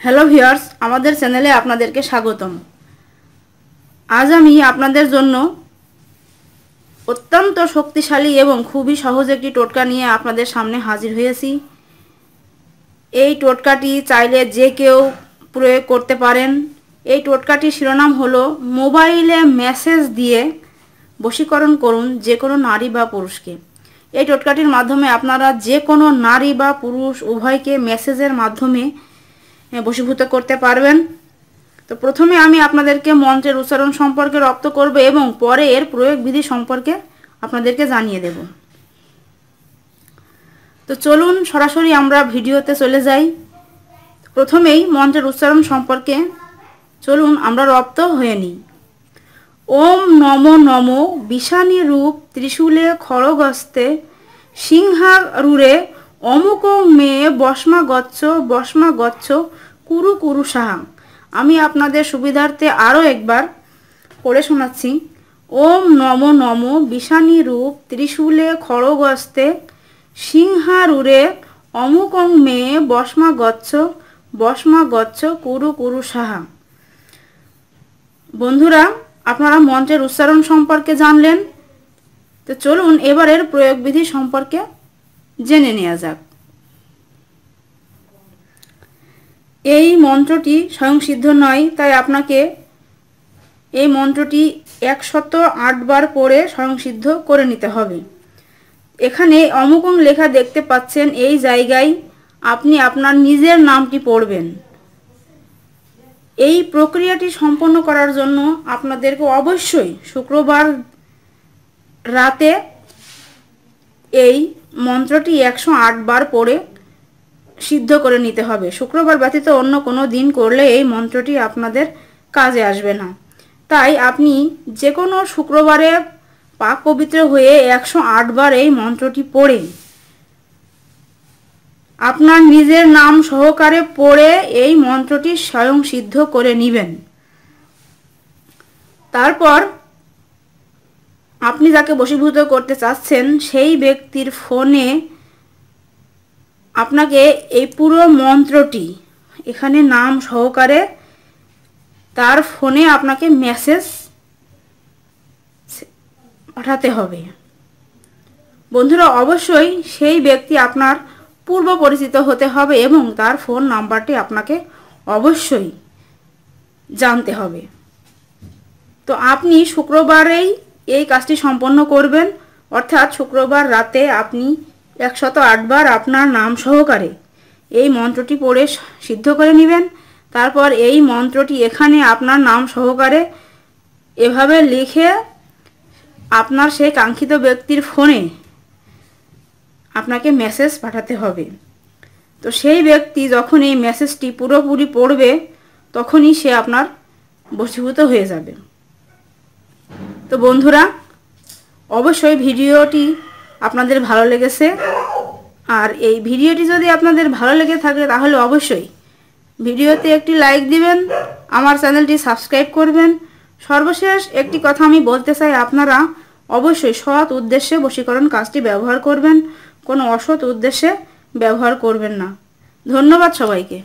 Hello viewers, আমাদের চ্যানেলে আপনাদেরকে স্বাগতম। আজ আমি আপনাদের জন্য অত্যন্ত শক্তিশালী এবং খুবই সহজ একটি টোটকা নিয়ে আপনাদের সামনে হাজির হয়েছি। এই টোটকাটি চাইলে যে কেউ প্রয়োগ করতে পারেন। এই টোটকাটির শিরোনাম হলো মোবাইলে মেসেজ দিয়ে বশীকরণ করুন যে কোনো নারী বা পুরুষকে। এই টোটকাটির মাধ্যমে আপনারা যে কোনো নারী বা পুরুষ উভয়কে মেসেজের মাধ্যমে বশীভূত করতে পারবেন। তো প্রথমে আমি আপনাদেরকে মন্ত্রের উচ্চারণ সম্পর্কে রপ্ত করব এবং পরে এর প্রয়োগ বিধি সম্পর্কে আপনাদেরকে জানিয়ে দেব। তো চলুন সরাসরি আমরা ভিডিওতে চলে যাই। প্রথমেই মন্ত্রের উচ্চারণ সম্পর্কে চলুন আমরা রপ্ত হয়ে নিই। ওম নমো নমো বিষানী রূপ ত্রিশূলে খড়গস্তে সিংহারূঢ়ে অমুক মেয়ে বসমা গচ্ছ কুরু কুরু সাহা। আমি আপনাদের সুবিধার্থে আরও একবার পড়ে শোনাচ্ছি। ওম নমো নমো বিষানী রূপ ত্রিশূলে খড়গস্তে সিংহারূঢ়ে অমুক মেয়ে বসমা গচ্ছ কুরু কুরু সাহা। বন্ধুরা, আপনারা মন্ত্রের উচ্চারণ সম্পর্কে জানলেন। তো চলুন এবারের প্রয়োগ বিধি সম্পর্কে জেনে নেওয়া যাক। এই মন্ত্রটি স্বয়ংসিদ্ধ নয়, তাই আপনাকে এই মন্ত্রটি 108 বার পড়ে স্বয়ংসিদ্ধ করে নিতে হবে। এখানে অমুকং লেখা দেখতে পাচ্ছেন, এই জায়গায় আপনি আপনার নিজের নামটি পড়বেন। এই প্রক্রিয়াটি সম্পন্ন করার জন্য আপনাদেরকে অবশ্যই শুক্রবার রাতে এই মন্ত্রটি 108 বার পড়ে সিদ্ধ করে নিতে হবে। শুক্রবার ব্যতীত অন্য কোনো দিন করলে এই মন্ত্রটি আপনাদের কাজে আসবে না। তাই আপনি যে কোনো শুক্রবারে পাক পবিত্র হয়ে 108 বার এই মন্ত্রটি পড়ে আপনার নিজের নাম সহকারে পড়ে এই মন্ত্রটি স্বয়ং সিদ্ধ করে নেবেন। তারপর আপনি যাকে বশীভূত করতে চাচ্ছেন সেই ব্যক্তির ফোনে আপনাকে এই পুরো মন্ত্রটি এখানে নাম সহকারে তার ফোনে আপনাকে মেসেজ পাঠাতে হবে। বন্ধুরা, অবশ্যই সেই ব্যক্তি আপনার পূর্ব পরিচিত হতে হবে এবং তার ফোন নাম্বারটি আপনাকে অবশ্যই জানতে হবে। তো আপনি শুক্রবারেই এই কাজটি সম্পন্ন করবেন, অর্থাৎ শুক্রবার রাতে আপনি 108 বার আপনার নাম সহকারে এই মন্ত্রটি পড়ে সিদ্ধ করে নেবেন। তারপর এই মন্ত্রটি এখানে আপনার নাম সহকারে এভাবে লিখে আপনার সেই কাঙ্ক্ষিত ব্যক্তির ফোনে আপনাকে মেসেজ পাঠাতে হবে। তো সেই ব্যক্তি যখন এই মেসেজটি পুরোপুরি পড়বে তখনই সে আপনার বশীভূত হয়ে যাবে। তো বন্ধুরা, অবশ্যই ভিডিওটি আপনাদের ভালো লেগেছে, আর এই ভিডিওটি যদি আপনাদের ভালো লেগে থাকে তাহলে অবশ্যই ভিডিওতে একটি লাইক দিবেন, আমার চ্যানেলটি সাবস্ক্রাইব করবেন। সর্বশেষ একটি কথা আমি বলতে চাই, আপনারা অবশ্যই সৎ উদ্দেশ্যে বশীকরণ কাজটি ব্যবহার করবেন, কোনো অসৎ উদ্দেশ্যে ব্যবহার করবেন না। ধন্যবাদ সবাইকে।